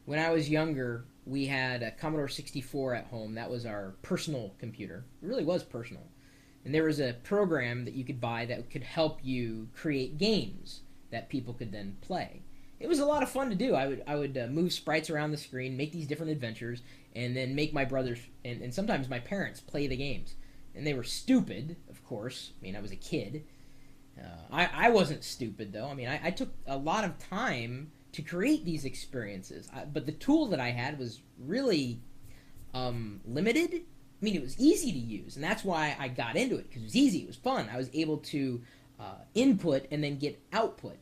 When I was younger, we had a Commodore 64 at home. That was our personal computer. It really was personal. And there was a program that you could buy that could help you create games that people could then play. It was a lot of fun to do. I would move sprites around the screen, make these different adventures, and then make my brothers and sometimes my parents play the games. And they were stupid, of course. I mean, I was a kid. I wasn't stupid though. I mean, I took a lot of time to create these experiences, but the tool that I had was really limited. I mean, it was easy to use, and that's why I got into it because it was easy. It was fun. I was able to input and then get output,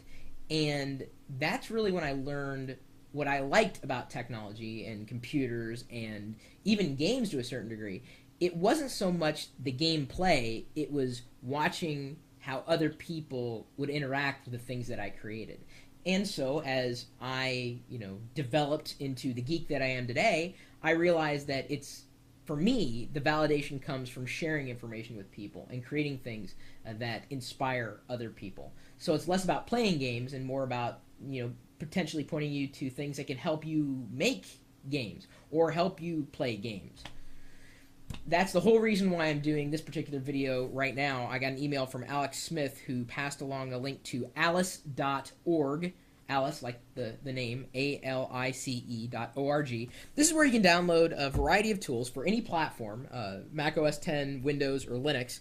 and that's really when I learned what I liked about technology and computers and even games to a certain degree. It wasn't so much the gameplay; it was watching how other people would interact with the things that I created. And so as I, developed into the geek that I am today, I realized that it's for me, the validation comes from sharing information with people and creating things that inspire other people. So it's less about playing games and more about, potentially pointing you to things that can help you make games or help you play games. That's the whole reason why I'm doing this particular video right now. I got an email from Alex Smith who passed along a link to alice.org. Alice, like the name, ALICE.org. This is where you can download a variety of tools for any platform, Mac OS X, Windows, or Linux.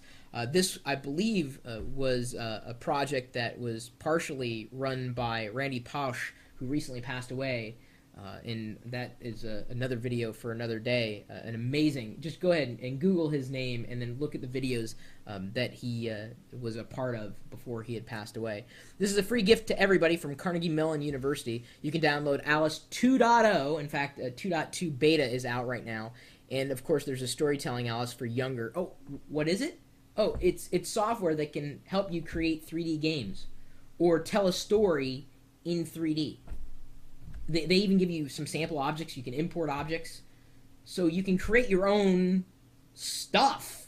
This, I believe, was a project that was partially run by Randy Pausch, who recently passed away. And that is another video for another day. An amazing. Just go ahead and Google his name and then look at the videos that he was a part of before he had passed away. This is a free gift to everybody from Carnegie Mellon University. You can download Alice 2.0. In fact, 2.2 beta is out right now. And of course, there's a storytelling Alice for younger. Oh, what is it? Oh, it's software that can help you create 3D games or tell a story in 3D. They even give you some sample objects. You can import objects. So you can create your own stuff.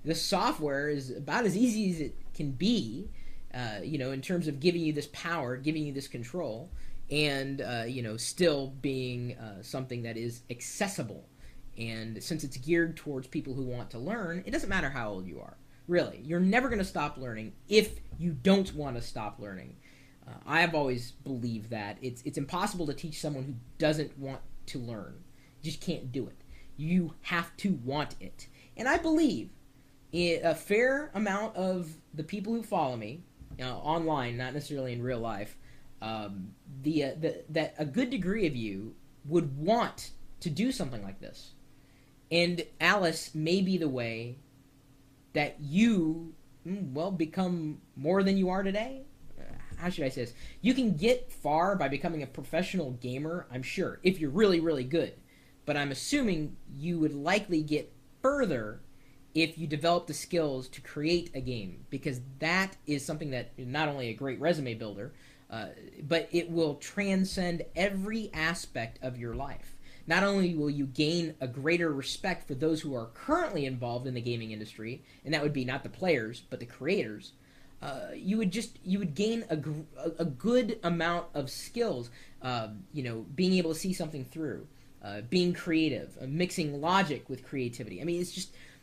The software is about as easy as it can be, in terms of giving you this power, giving you this control, and, still being something that is accessible. And since it's geared towards people who want to learn, it doesn't matter how old you are. Really. You're never going to stop learning if you don't want to stop learning. I've always believed that it's impossible to teach someone who doesn't want to learn. You just can't do it. You have to want it. And I believe a fair amount of the people who follow me online, not necessarily in real life, that a good degree of you would want to do something like this. And Alice may be the way that you, become more than you are today. How should I say this? You can get far by becoming a professional gamer, I'm sure, if you're really, really good. But I'm assuming you would likely get further if you develop the skills to create a game, because that is something that is not only a great resume builder, but it will transcend every aspect of your life. Not only will you gain a greater respect for those who are currently involved in the gaming industry, and that would be not the players, but the creators, you would gain a good amount of skills, being able to see something through, being creative, mixing logic with creativity. I mean,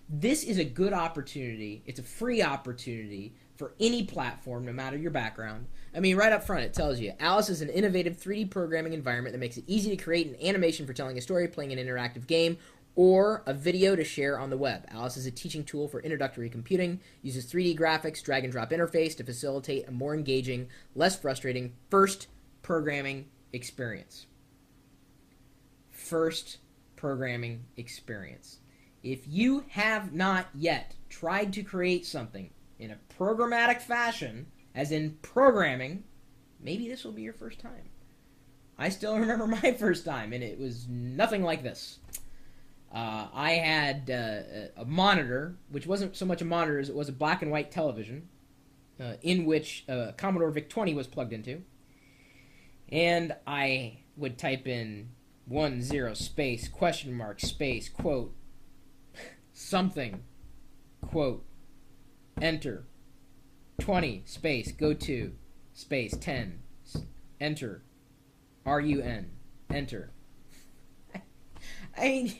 this is a good opportunity. It's a free opportunity for any platform, no matter your background. I mean, right up front, it tells you, Alice is an innovative 3D programming environment that makes it easy to create an animation for telling a story, playing an interactive game, or a video to share on the web. Alice is a teaching tool for introductory computing, uses 3D graphics, drag and drop interface to facilitate a more engaging, less frustrating first programming experience. First programming experience. If you have not yet tried to create something in a programmatic fashion, as in programming, maybe this will be your first time. I still remember my first time, and it was nothing like this. I had a monitor, which wasn't so much a monitor as it was a black and white television, in which Commodore VIC-20 was plugged into. And I would type in 10 space, question mark, space, quote, something, quote, enter, 20, space, go to, space, 10, enter, RUN, enter. I mean,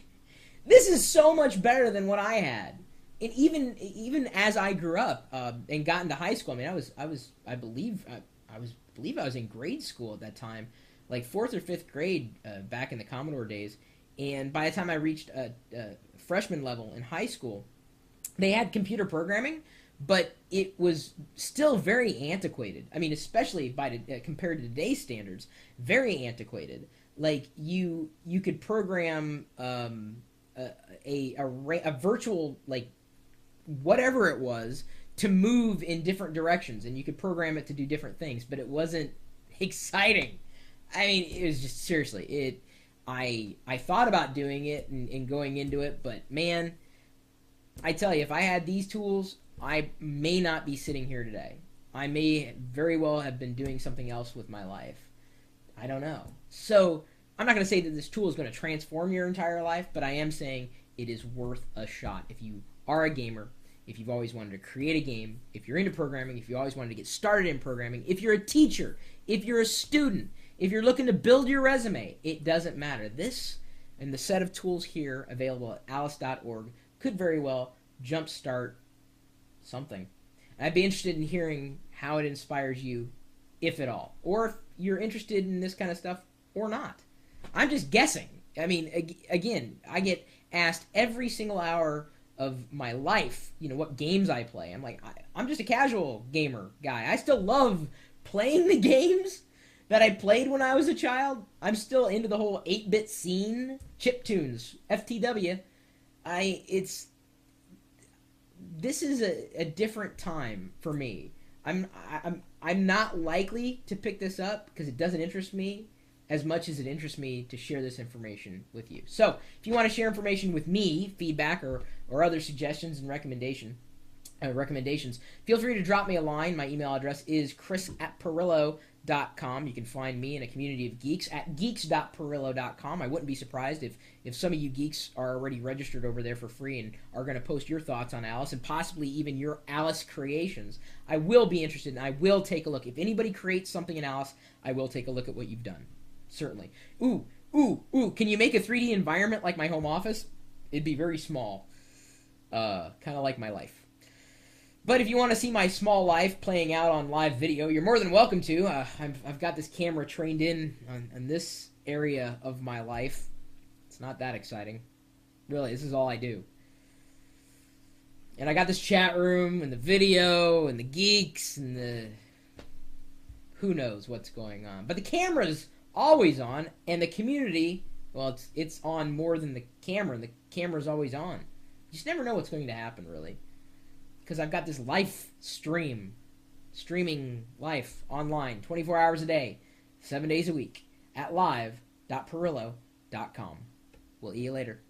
this is so much better than what I had. And even as I grew up and got into high school, I mean, I believe I was in grade school at that time, like fourth or fifth grade back in the Commodore days. And by the time I reached freshman level in high school, they had computer programming, but it was still very antiquated. I mean, especially compared to today's standards, very antiquated. Like you could program a virtual, like, whatever it was, to move in different directions, and you could program it to do different things, but it wasn't exciting. I mean, it was just, seriously, I thought about doing it and going into it, but man, I tell you, if I had these tools, I may not be sitting here today. I may very well have been doing something else with my life. I don't know. So I'm not going to say that this tool is going to transform your entire life, but I am saying it is worth a shot. If you are a gamer, if you've always wanted to create a game, if you're into programming, if you always wanted to get started in programming, if you're a teacher, if you're a student, if you're looking to build your resume, it doesn't matter. This and the set of tools here available at alice.org could very well jumpstart something. And I'd be interested in hearing how it inspires you, if at all, or if you're interested in this kind of stuff or not. I'm just guessing. I mean, again, I get asked every single hour of my life, what games I play. I'm like, I'm just a casual gamer guy. I still love playing the games that I played when I was a child. I'm still into the whole 8-bit scene, chiptunes, FTW. This is a different time for me. I'm not likely to pick this up because it doesn't interest me as much as it interests me to share this information with you. So if you want to share information with me, feedback or other suggestions and recommendations, feel free to drop me a line. My email address is chris@pirillo.com. You can find me in a community of geeks at geeks.pirillo.com. I wouldn't be surprised if some of you geeks are already registered over there for free and are going to post your thoughts on Alice and possibly even your Alice creations. I will be interested, and I will take a look. If anybody creates something in Alice, I will take a look at what you've done. Certainly. Ooh, can you make a 3D environment like my home office? It'd be very small. Kind of like my life. But if you want to see my small life playing out on live video, you're more than welcome to. I've got this camera trained in on this area of my life. It's not that exciting. Really, this is all I do. And I got this chat room and the video and the geeks and the... who knows what's going on. But the camera's always on, and the community, well, it's on more than the camera, and the camera's always on. You just never know what's going to happen, really. Because I've got this streaming life online, 24 hours a day, 7 days a week, at live.pirillo.com. We'll see you later.